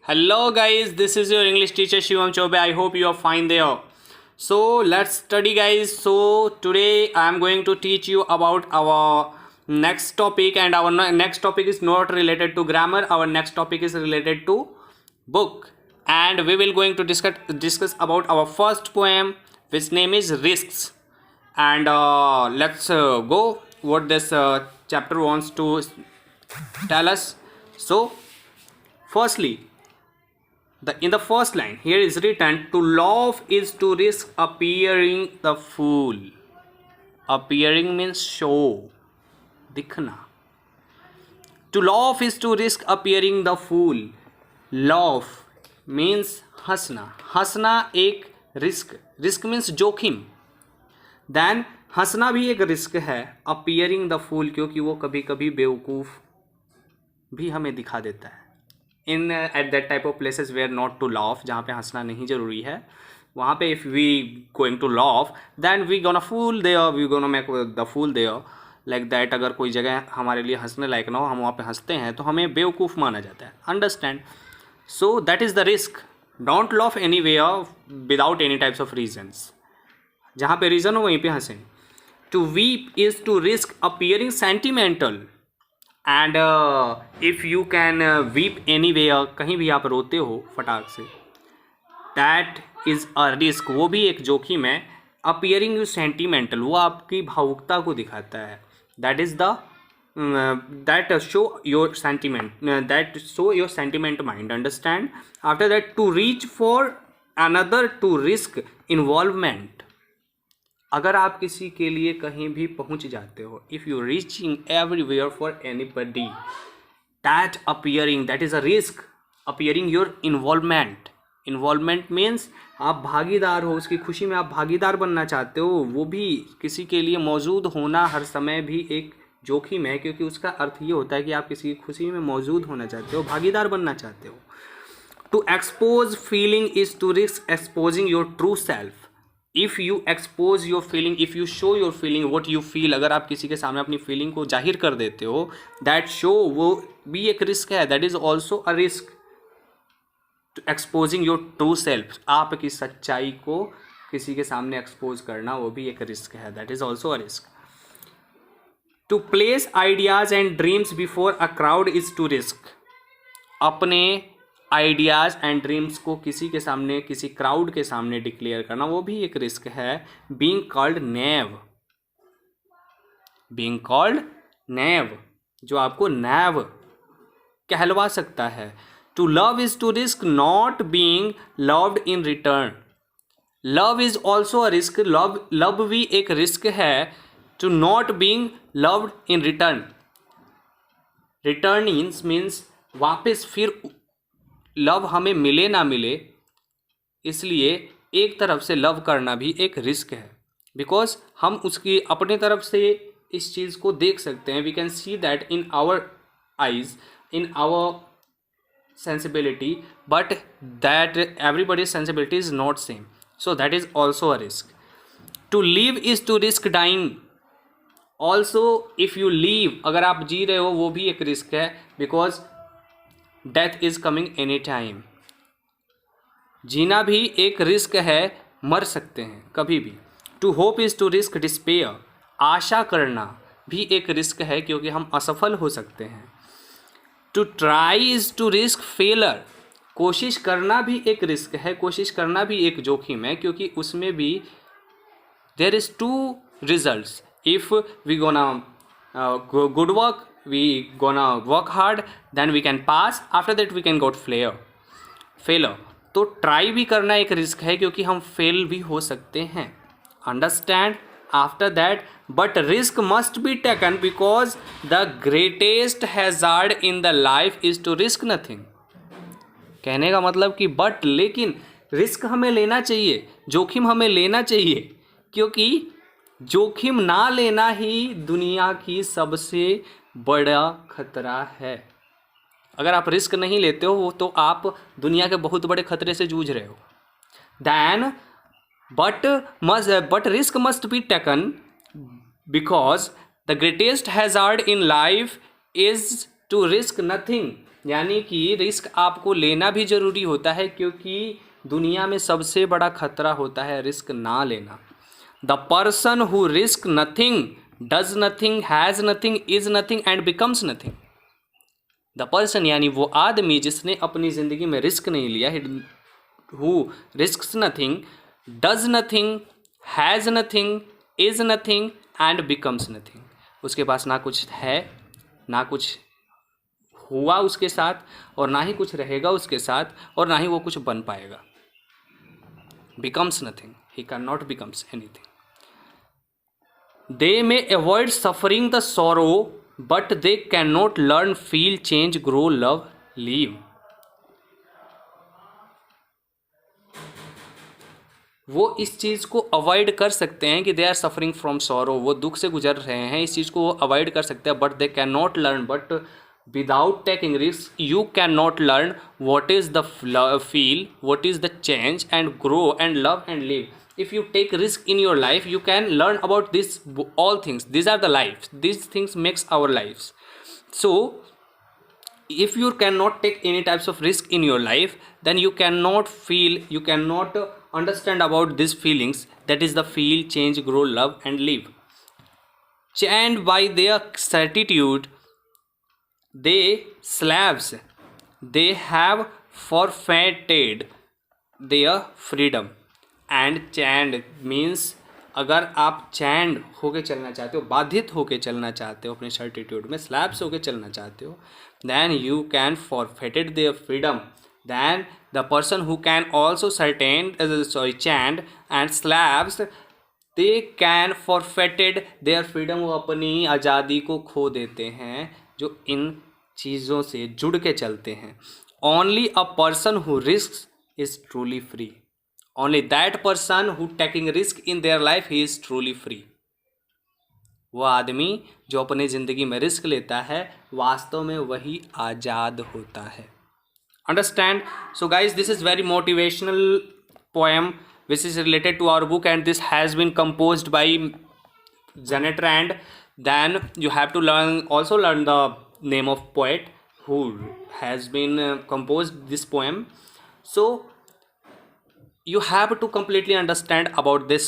Hello guys, this is your English teacher Shivam Chobe. I hope you are fine there. So let's study guys. So today I am going to teach you about our next topic, and our next topic is not related to grammar. Our next topic is related to book, and we will going to discuss about our first poem, which name is Risks. And let's go what this chapter wants to tell us. So firstly, in the first line here is written, to laugh is to risk appearing the fool. Appearing means show, दिखना. To laugh is to risk appearing the fool. Laugh means हंसना. हंसना एक risk means जोखिम. Then हंसना भी एक risk है. Appearing the fool, क्योंकि वो कभी कभी बेवकूफ़ भी हमें दिखा देता है. In at that type of places where not to laugh, जहाँ पे हंसना नहीं ज़रूरी है, वहाँ पे if we going to laugh then we gonna fool there, we gonna make the fool there, like that. अगर कोई जगह हमारे लिए हंसने लायक ना हो, हम वहाँ पे हंसते हैं तो हमें बेवकूफ़ माना जाता है. Understand? So that is the risk. Don't laugh anywhere without any types of reasons. जहाँ पे रीज़न हो वहीं पे हंसें. To weep is to risk appearing sentimental. And if you can weep anywhere, कहीं भी आप रोते हो फटाक से, दैट इज़ अ रिस्क. वो भी एक जोखिम है. अपीयरिंग यू सेंटिमेंटल, वो आपकी भावुकता को दिखाता है. That is the that show your sentiment, that show your sentiment mind. Understand? After that, to reach for another to risk involvement. अगर आप किसी के लिए कहीं भी पहुंच जाते हो, if you reaching everywhere for anybody, that appearing, that is a risk. Appearing your involvement. Involvement means आप भागीदार हो, उसकी खुशी में आप भागीदार बनना चाहते हो. वो भी किसी के लिए मौजूद होना हर समय भी एक जोखिम है, क्योंकि उसका अर्थ ये होता है कि आप किसी की खुशी में मौजूद होना चाहते हो, भागीदार बनना चाहते हो. To expose feeling is to risk exposing your true self. If you expose your feeling, if you show your feeling what you feel, अगर आप किसी के सामने अपनी फीलिंग को जाहिर कर देते हो, दैट शो, वो भी एक रिस्क है. That is also a risk. To exposing your true self, आपकी सच्चाई को किसी के सामने एक्सपोज करना, वो भी एक रिस्क है. That is also a risk. To place ideas and dreams before a crowd is to risk. अपने आइडियाज़ एंड ड्रीम्स को किसी के सामने, किसी क्राउड के सामने डिक्लेयर करना, वो भी एक रिस्क है. Being called naive. Being called naive, जो आपको नैव कहलवा सकता है. To love is to risk not being loved in return. Love is also a risk. Love भी एक रिस्क है. To not being loved in return. Returnings means वापस, फिर लव हमें मिले ना मिले, इसलिए एक तरफ से लव करना भी एक रिस्क है. बिकॉज हम उसकी अपने तरफ से इस चीज़ को देख सकते हैं. We can see that in our eyes, in our sensibility, but that everybody's sensibility is not same. So that is also a risk. To live is to risk dying. Also if you leave, अगर आप जी रहे हो, वो भी एक risk है. Because death is coming any time. जीना भी एक रिस्क है, मर सकते हैं कभी भी. To hope is to risk despair. आशा करना भी एक रिस्क है, क्योंकि हम असफल हो सकते हैं. To try is to risk failure. कोशिश करना भी एक रिस्क है, कोशिश करना भी एक जोखिम है, क्योंकि उसमें भी there is two results. If we gonna good work, we gonna work hard, then we can pass, after that we can got failure. तो ट्राई भी करना एक रिस्क है, क्योंकि हम फेल भी हो सकते हैं. Understand? After that, but risk must be taken because the greatest hazard in the life is to risk nothing. कहने का मतलब कि बट, लेकिन रिस्क हमें लेना चाहिए, जोखिम हमें लेना चाहिए, क्योंकि जोखिम ना लेना ही दुनिया की सबसे बड़ा खतरा है. अगर आप रिस्क नहीं लेते हो, तो आप दुनिया के बहुत बड़े खतरे से जूझ रहे हो. Then but risk must be taken because the greatest hazard in life is to risk nothing, यानी कि रिस्क आपको लेना भी ज़रूरी होता है, क्योंकि दुनिया में सबसे बड़ा खतरा होता है रिस्क ना लेना। The person who risk nothing does nothing, has nothing, is nothing and becomes nothing. The person यानी वो आदमी जिसने अपनी ज़िंदगी में रिस्क नहीं लिया, who risks nothing, does nothing, has nothing, is nothing and becomes nothing. उसके पास ना कुछ है, ना कुछ हुआ उसके साथ, और ना ही कुछ रहेगा उसके साथ, और ना ही वो कुछ बन पाएगा। Becomes nothing, he can not becomes anything. They may avoid suffering the sorrow, but they cannot learn, feel, change, grow, love, live. वो इस चीज़ को अवॉइड कर सकते हैं कि they are suffering from sorrow, वो दुख से गुजर रहे हैं, इस चीज़ को वो अवॉइड कर सकते हैं, but they can not learn, but without taking risk you can not learn what is the feel, what is the change and grow and love and live. If you take risk in your life, you can learn about this all things. These are the lives, these things makes our lives. So if you cannot take any types of risk in your life, then you cannot feel, you cannot understand about these feelings, that is the feel, change, grow, love and live. And by their certitude they slaves, they have forfeited their freedom. And chained means, अगर आप चैंड होके चलना चाहते हो, बाधित होके चलना चाहते हो अपने सर्टिट्यूड में, स्लैब्स होके चलना चाहते हो, then you can forfeited their freedom. Then the person who can also chained and slabs, they can forfeited their freedom, वो अपनी आज़ादी को खो देते हैं जो इन चीज़ों से जुड़ के चलते हैं। Only a person who risks is truly free. Only that person who taking risk in their life, he is truly free. वो आदमी जो अपनी ज़िंदगी में रिस्क लेता है, वास्तव में वही आज़ाद होता है। Understand? So guys, this is very motivational poem which is related to our book, and this has been composed by Janet Rand. Then you have to also learn the name of poet who has been composed this poem. So you have to completely understand about this